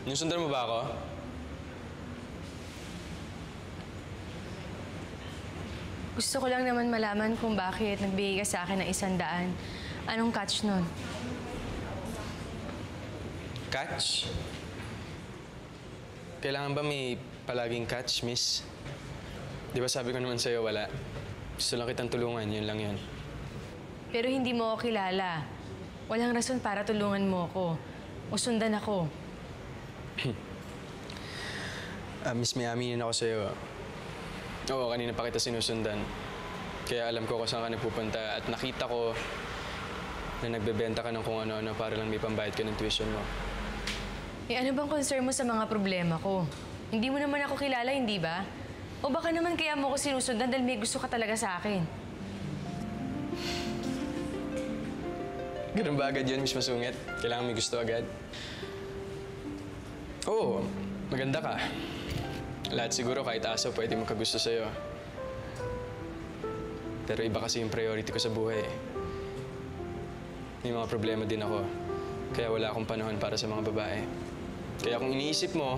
Nusundan mo ba ako? Gusto ko lang naman malaman kung bakit nagbigay ka sa akin ng 100. Anong catch nun? Catch? Kailangan ba may palaging catch, miss? Di ba sabi ko naman sa'yo, wala. Gusto lang kitang tulungan, yun lang yun. Pero hindi mo ako kilala. Walang rason para tulungan mo ako. O sundan ako. Miss, may aminin ako sa'yo. Oo, kanina pa kita sinusundan. Kaya alam ko kung saan ka nagpupunta at nakita ko na nagbebenta ka ng kung ano-ano para lang may pambayad ka ng tuition mo. Eh ano bang concern mo sa mga problema ko? Hindi mo naman ako kilala, hindi ba? O baka naman kaya mo ako sinusundan dahil may gusto ka talaga sa akin? Ganun ba agad yun, Miss Masungit? Kailangan may gusto agad? Oo, maganda ka. Lahat siguro kahit aso pwede magkagusto sa'yo. Pero iba kasi yung priority ko sa buhay. May mga problema din ako. Kaya wala akong panahon para sa mga babae. Kaya kung iniisip mo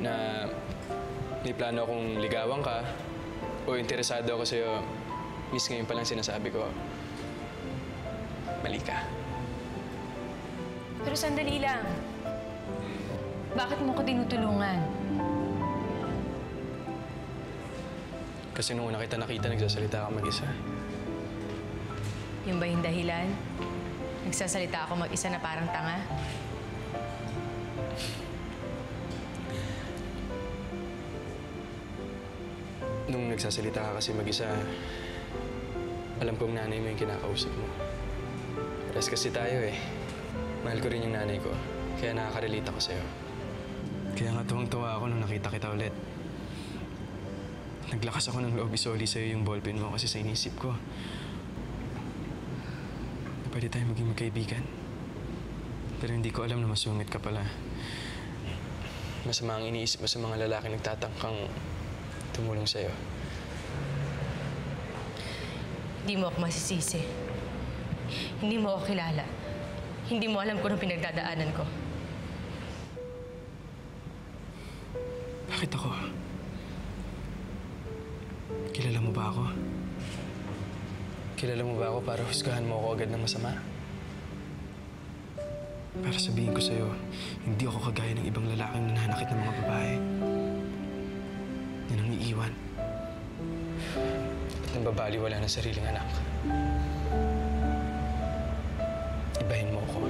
na may plano akong ligawan ka o interesado ako sa'yo, miss ngayon pa lang sinasabi ko, mali ka. Pero sandali lang. Bakit mo ko tinutulungan? Kasi nung una kita nakita, nagsasalita ka mag-isa. Yun ba yung dahilan? Nagsasalita ako mag-isa na parang tanga? Nung nagsasalita ka kasi mag-isa, alam kong nanay mo yung kinakausap mo. Pares kasi tayo eh. Mahal ko rin yung nanay ko, kaya nakaka-relate ako sa'yo. Kaya nga tuwang-tuwa ako nung nakita kita ulit. Naglakas ako ng loob isoli sa'yo yung ballpen mo kasi sa inisip ko. Pwede tayo maging magkaibigan. Pero hindi ko alam na masungit ka pala. Masama ang iniisip mo sa mga lalaki nagtatangkang tumulong sa'yo. Hindi mo ako masisisi. Hindi mo ako kilala. Hindi mo alam kung anong pinagdadaanan ko. Bakit ako? Kilala mo ba ako? Kilala mo ba ako para husgahan mo ako agad ng masama? Para sabihin ko sa'yo, hindi ako kagaya ng ibang lalaking nananakit ng mga babae. Yan ang iiwan. At ang babaliwala ng sariling anak. Ibahin mo ako.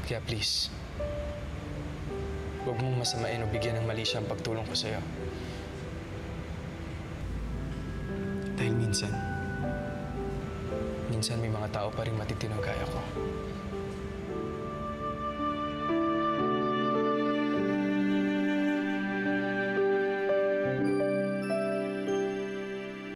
Kaya please, huwag mong masamain o bigyan ng mali siya ang pagtulong ko sa'yo. Dahil minsan may mga tao pa rin matitinong gaya